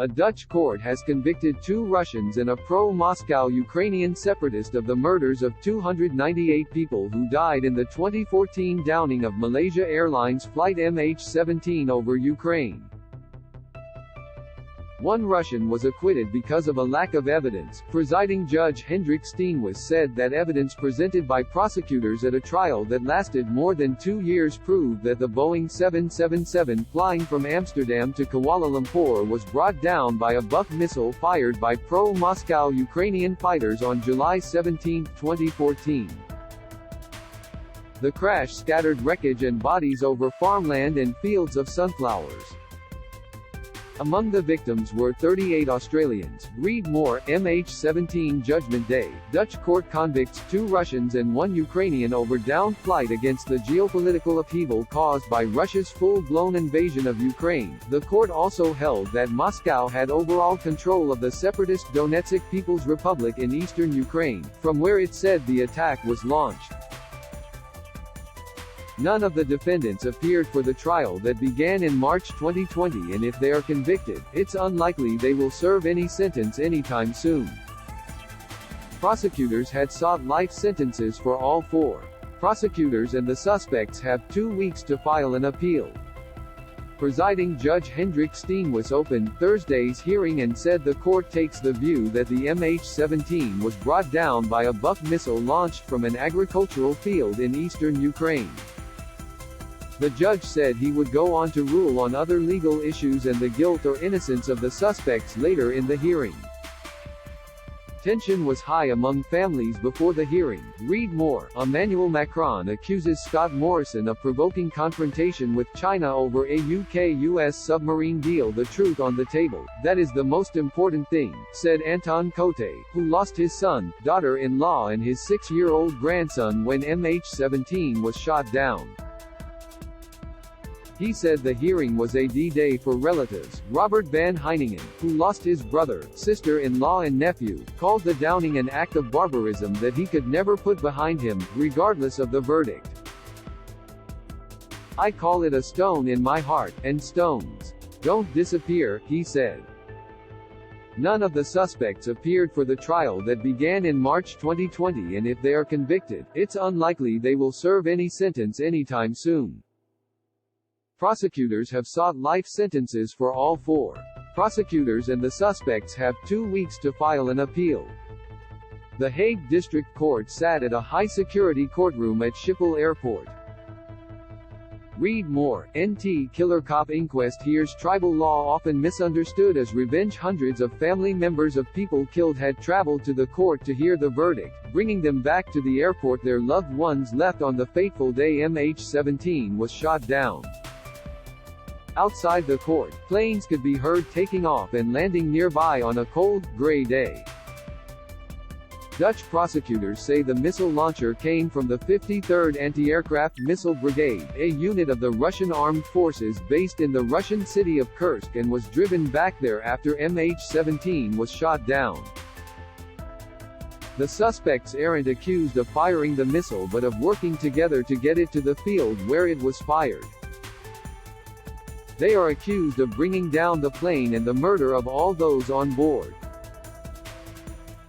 A Dutch court has convicted 2 Russians and a pro-Moscow Ukrainian separatist of the murders of 298 people who died in the 2014 downing of Malaysia Airlines flight MH17 over Ukraine. One Russian was acquitted because of a lack of evidence. Presiding Judge Hendrik Steenhuis said that evidence presented by prosecutors at a trial that lasted more than 2 years proved that the Boeing 777 flying from Amsterdam to Kuala Lumpur was brought down by a Buk missile fired by pro-Moscow Ukrainian fighters on July 17, 2014. The crash scattered wreckage and bodies over farmland and fields of sunflowers. Among the victims were 38 Australians. Read more. MH17 Judgment Day. Dutch court convicts 2 Russians and 1 Ukrainian over downed flight against the geopolitical upheaval caused by Russia's full-blown invasion of Ukraine. The court also held that Moscow had overall control of the separatist Donetsk People's Republic in eastern Ukraine, from where it said the attack was launched. None of the defendants appeared for the trial that began in March 2020, and if they are convicted, it's unlikely they will serve any sentence anytime soon. Prosecutors had sought life sentences for all 4. Prosecutors and the suspects have 2 weeks to file an appeal. Presiding Judge Hendrik Steenhuis opened Thursday's hearing and said the court takes the view that the MH17 was brought down by a Buk missile launched from an agricultural field in eastern Ukraine. The judge said he would go on to rule on other legal issues and the guilt or innocence of the suspects later in the hearing. Tension was high among families before the hearing. Read more. Emmanuel Macron accuses Scott Morrison of provoking confrontation with China over a UK-US submarine deal. The truth on the table. That is the most important thing, said Anton Cote, who lost his son, daughter-in-law and his 6-year-old grandson when MH17 was shot down. He said the hearing was a D-Day for relatives. Robert Van Heiningen, who lost his brother, sister-in-law and nephew, called the downing an act of barbarism that he could never put behind him, regardless of the verdict. I call it a stone in my heart, and stones don't disappear, he said. None of the suspects appeared for the trial that began in March 2020, and if they are convicted, it's unlikely they will serve any sentence anytime soon. Prosecutors have sought life sentences for all 4. Prosecutors and the suspects have 2 weeks to file an appeal. The Hague District Court sat at a high-security courtroom at Schiphol Airport. Read more. NT Killer Cop Inquest hears tribal law often misunderstood as revenge. Hundreds of family members of people killed had traveled to the court to hear the verdict, bringing them back to the airport their loved ones left on the fateful day MH17 was shot down. Outside the court, planes could be heard taking off and landing nearby on a cold, gray day. Dutch prosecutors say the missile launcher came from the 53rd Anti-Aircraft Missile Brigade, a unit of the Russian armed forces based in the Russian city of Kursk, and was driven back there after MH17 was shot down. The suspects aren't accused of firing the missile but of working together to get it to the field where it was fired. They are accused of bringing down the plane and the murder of all those on board.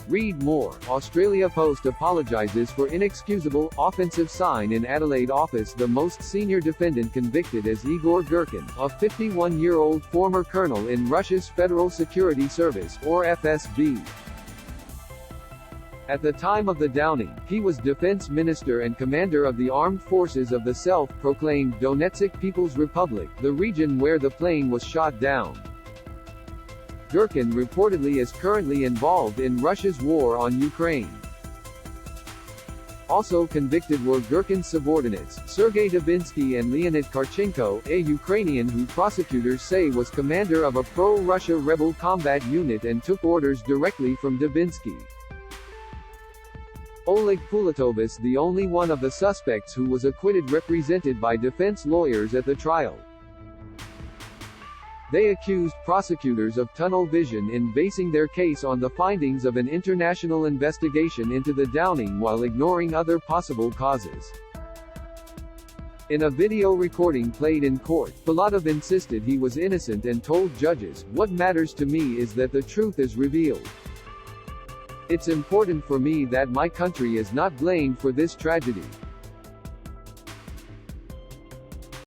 Read more. Australia Post apologises for inexcusable, offensive sign in Adelaide office. The most senior defendant convicted is Igor Girkin, a 51-year-old former colonel in Russia's Federal Security Service, or FSB. At the time of the downing, he was defense minister and commander of the armed forces of the self-proclaimed Donetsk People's Republic, the region where the plane was shot down. Girkin reportedly is currently involved in Russia's war on Ukraine. Also convicted were Girkin's subordinates, Sergei Dubinsky and Leonid Karchenko, a Ukrainian who prosecutors say was commander of a pro-Russia rebel combat unit and took orders directly from Dubinsky. Oleg Pulatovis, the only one of the suspects who was acquitted, represented by defense lawyers at the trial. They accused prosecutors of tunnel vision in basing their case on the findings of an international investigation into the downing while ignoring other possible causes. In a video recording played in court, Filatov insisted he was innocent and told judges, "What matters to me is that the truth is revealed. It's important for me that my country is not blamed for this tragedy."